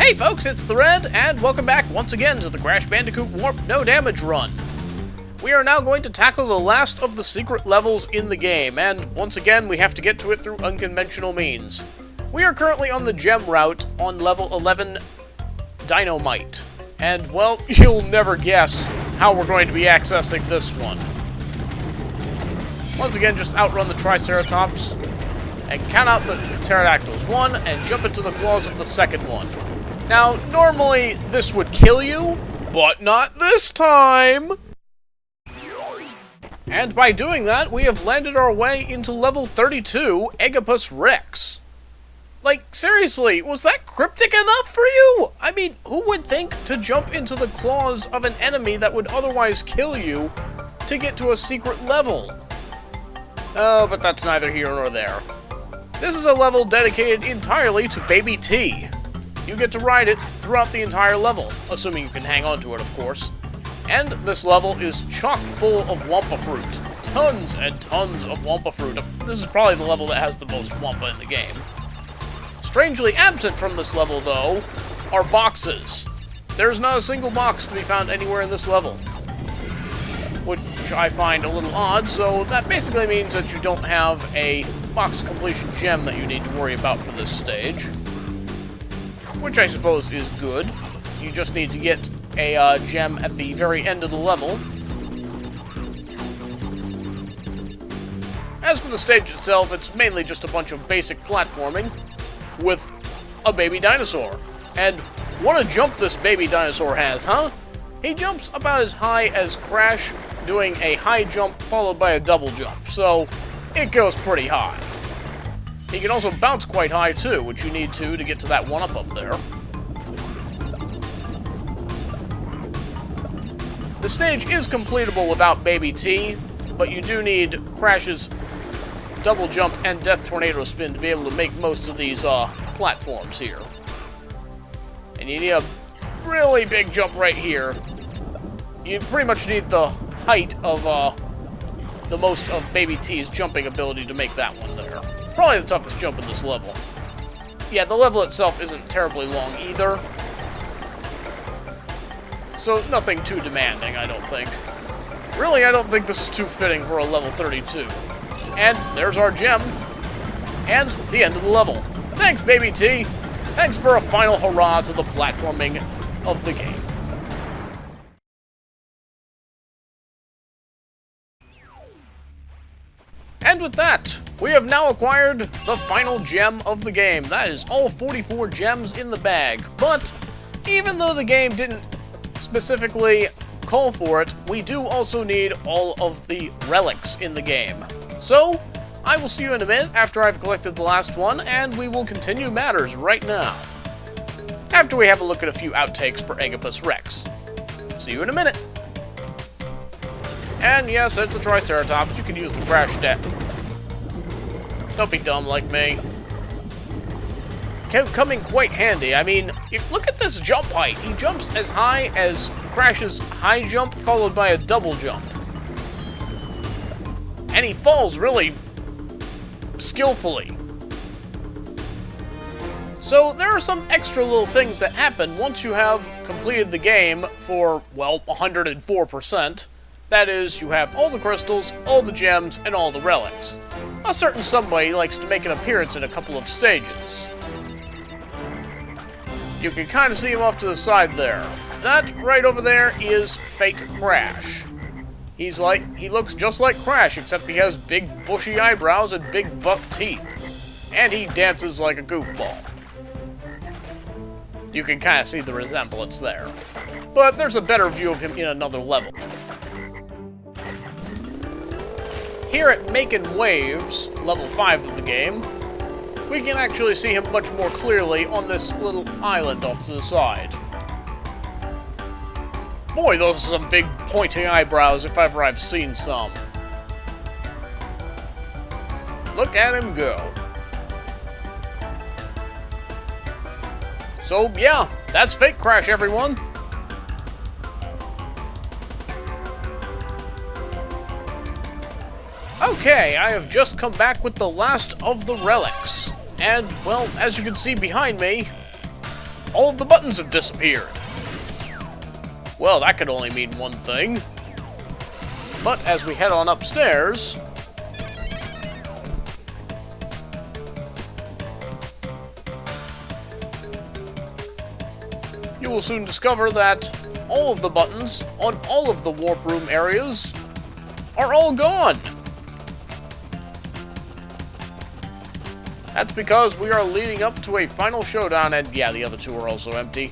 Hey folks, it's the Red, and welcome back once again to the Crash Bandicoot Warp No Damage run. We are now going to tackle the last of the secret levels in the game, and once again we have to get to it through unconventional means. We are currently on the gem route on level 11 Dynamite, and well, you'll never guess how we're going to be accessing this one. Once again, just outrun the Triceratops, and count out the pterodactyls. One, and jump into the claws of the second one. Now, normally this would kill you, but not this time! And by doing that, we have landed our way into level 32, Eggipus Rex. Like, seriously, was that cryptic enough for you? I mean, who would think to jump into the claws of an enemy that would otherwise kill you to get to a secret level? Oh, but that's neither here nor there. This is a level dedicated entirely to Baby T. You get to ride it throughout the entire level, assuming you can hang on to it, of course. And this level is chock full of Wampa fruit. Tons and tons of Wampa fruit. This is probably the level that has the most Wampa in the game. Strangely absent from this level, though, are boxes. There is not a single box to be found anywhere in this level, which I find a little odd, so that basically means that you don't have a box completion gem that you need to worry about for this stage. Which I suppose is good. You just need to get a gem at the very end of the level. As for the stage itself, it's mainly just a bunch of basic platforming with a baby dinosaur. And what a jump this baby dinosaur has, huh? He jumps about as high as Crash doing a high jump followed by a double jump, so it goes pretty high. He can also bounce quite high too, which you need to get to that one-up up there. The stage is completable without Baby T, but you do need Crash's double jump and death tornado spin to be able to make most of these platforms here. And you need a really big jump right here. You pretty much need the height of the most of Baby T's jumping ability to make that one there. Probably the toughest jump in this level. Yeah, the level itself isn't terribly long either, so nothing too demanding, I don't think. Really, I don't think this is too fitting for a level 32. And there's our gem, and the end of the level. Thanks, Baby T! Thanks for a final hurrah to the platforming of the game. And with that, we have now acquired the final gem of the game. That is all 44 gems in the bag. But even though the game didn't specifically call for it, we do also need all of the relics in the game. So, I will see you in a minute after I've collected the last one, and we will continue matters right now, after we have a look at a few outtakes for Eggipus Rex. See you in a minute. And yes, it's a Triceratops. You can use the Crash deck. Don't be dumb like me. Coming quite handy. I mean, look at this jump height. He jumps as high as Crash's high jump, followed by a double jump. And he falls really skillfully. So there are some extra little things that happen once you have completed the game for, well, 104%. That is, you have all the crystals, all the gems, and all the relics. A certain somebody likes to make an appearance in a couple of stages. You can kind of see him off to the side there. That right over there is fake Crash. He looks just like Crash, except he has big bushy eyebrows and big buck teeth. And he dances like a goofball. You can kind of see the resemblance there. But there's a better view of him in another level. Here at Makin' Waves, level 5 of the game, we can actually see him much more clearly on this little island off to the side. Boy, those are some big pointing eyebrows if ever I've seen some. Look at him go. So yeah, that's fake Crash, everyone. Okay, I have just come back with the last of the relics. And, well, as you can see behind me, all of the buttons have disappeared. Well, that could only mean one thing. But as we head on upstairs, you will soon discover that all of the buttons on all of the warp room areas are all gone. That's because we are leading up to a final showdown, and yeah, the other two are also empty.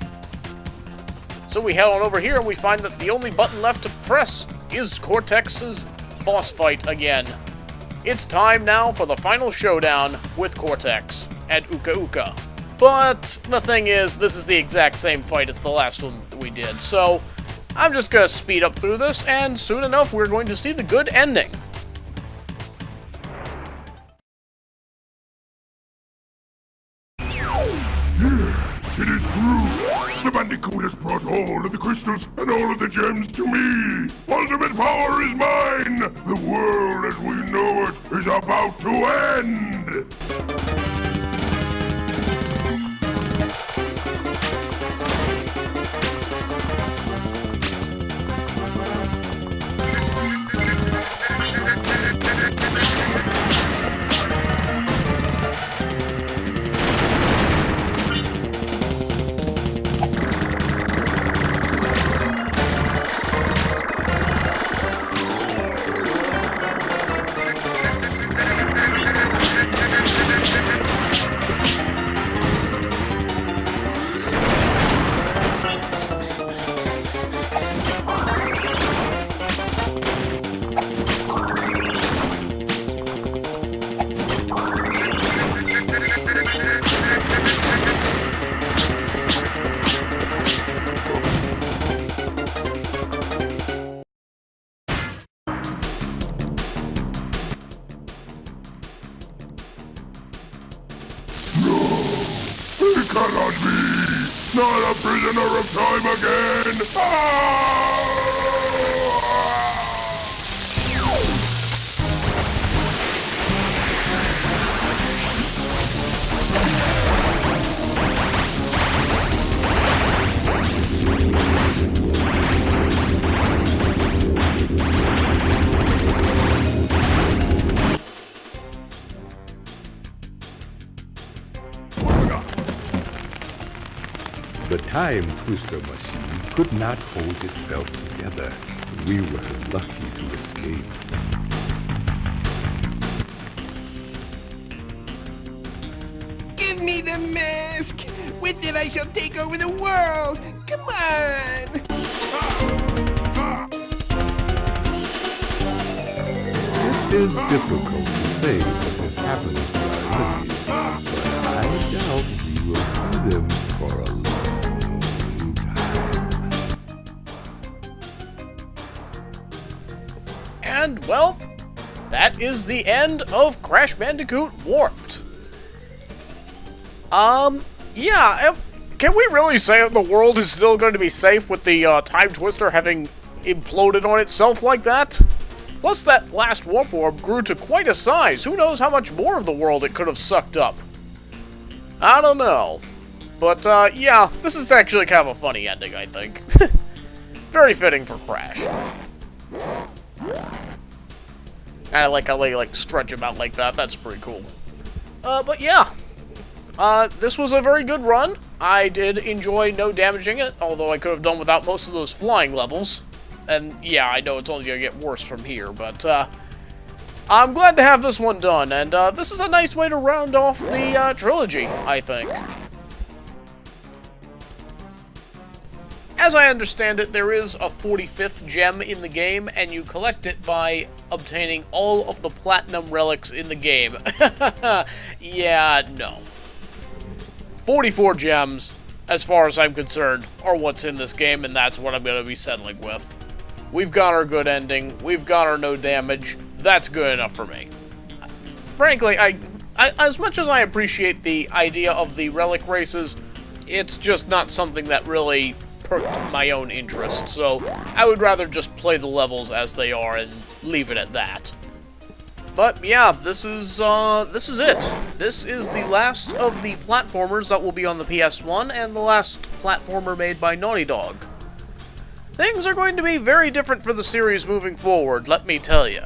So we head on over here and we find that the only button left to press is Cortex's boss fight again. It's time now for the final showdown with Cortex and Uka Uka. But the thing is, this is the exact same fight as the last one that we did, so I'm just gonna speed up through this, and soon enough we're going to see the good ending. Yes, it is true. The Bandicoot has brought all of the crystals and all of the gems to me. Ultimate power is mine. The world as we know it is about to end. It cannot be! Not a prisoner of time again! Ah! The time twister machine could not hold itself together. We were lucky to escape. Give me the mask! With it I shall take over the world! Come on! It is difficult to say what has happened to our enemies, but I doubt we will see them for a long time. And, well, that is the end of Crash Bandicoot Warped. Yeah, can we really say that the world is still going to be safe with the Time Twister having imploded on itself like that? Plus, that last warp orb grew to quite a size. Who knows how much more of the world it could have sucked up? I don't know. But, yeah, this is actually kind of a funny ending, I think. Very fitting for Crash. I like how they, stretch him out like that. That's pretty cool. But yeah. This was a very good run. I did enjoy no damaging it, although I could have done without most of those flying levels. And yeah, I know it's only gonna get worse from here, but, I'm glad to have this one done, and, this is a nice way to round off the, trilogy, I think. As I understand it, there is a 45th gem in the game, and you collect it by obtaining all of the platinum relics in the game. Yeah, no. 44 gems, as far as I'm concerned, are what's in this game, and that's what I'm going to be settling with. We've got our good ending, we've got our no damage, that's good enough for me. Frankly, I as much as I appreciate the idea of the relic races, it's just not something that really perked my own interest, so I would rather just play the levels as they are and leave it at that. But yeah, this is it. This is the last of the platformers that will be on the PS1 and the last platformer made by Naughty Dog. Things are going to be very different for the series moving forward, let me tell you.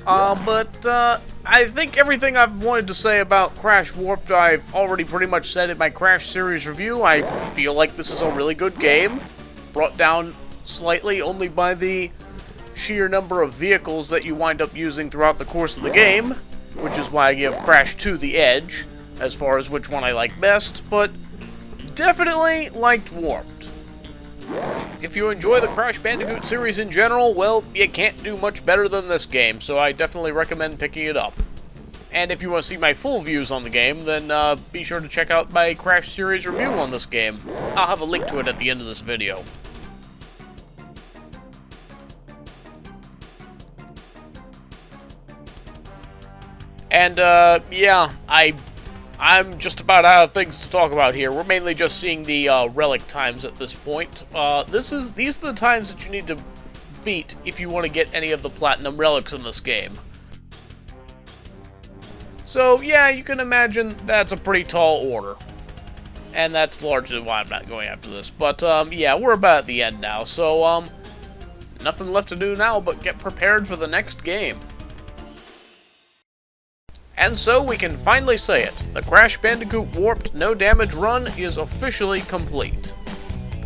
I think everything I've wanted to say about Crash Warped I've already pretty much said in my Crash series review. I feel like this is a really good game, brought down slightly only by the sheer number of vehicles that you wind up using throughout the course of the game, which is why I give Crash 2 the edge, as far as which one I like best, but definitely liked Warped. If you enjoy the Crash Bandicoot series in general, well, you can't do much better than this game, so I definitely recommend picking it up. And if you want to see my full views on the game, then be sure to check out my Crash series review on this game. I'll have a link to it at the end of this video. And, yeah, I'm just about out of things to talk about here. We're mainly just seeing the relic times at this point. These are the times that you need to beat if you want to get any of the platinum relics in this game. So yeah, you can imagine that's a pretty tall order. And that's largely why I'm not going after this. But yeah, we're about at the end now, so nothing left to do now but get prepared for the next game. And so we can finally say it. The Crash Bandicoot Warped No Damage run is officially complete.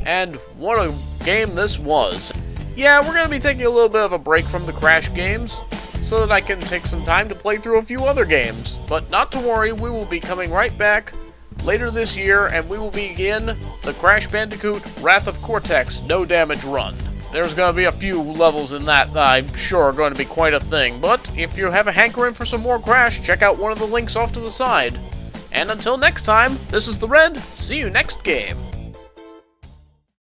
And what a game this was. Yeah, we're going to be taking a little bit of a break from the Crash games, so that I can take some time to play through a few other games. But not to worry, we will be coming right back later this year, and we will begin the Crash Bandicoot Wrath of Cortex No Damage run. There's going to be a few levels in that I'm sure are going to be quite a thing, but if you have a hankering for some more Crash, check out one of the links off to the side. And until next time, this is the Red, see you next game.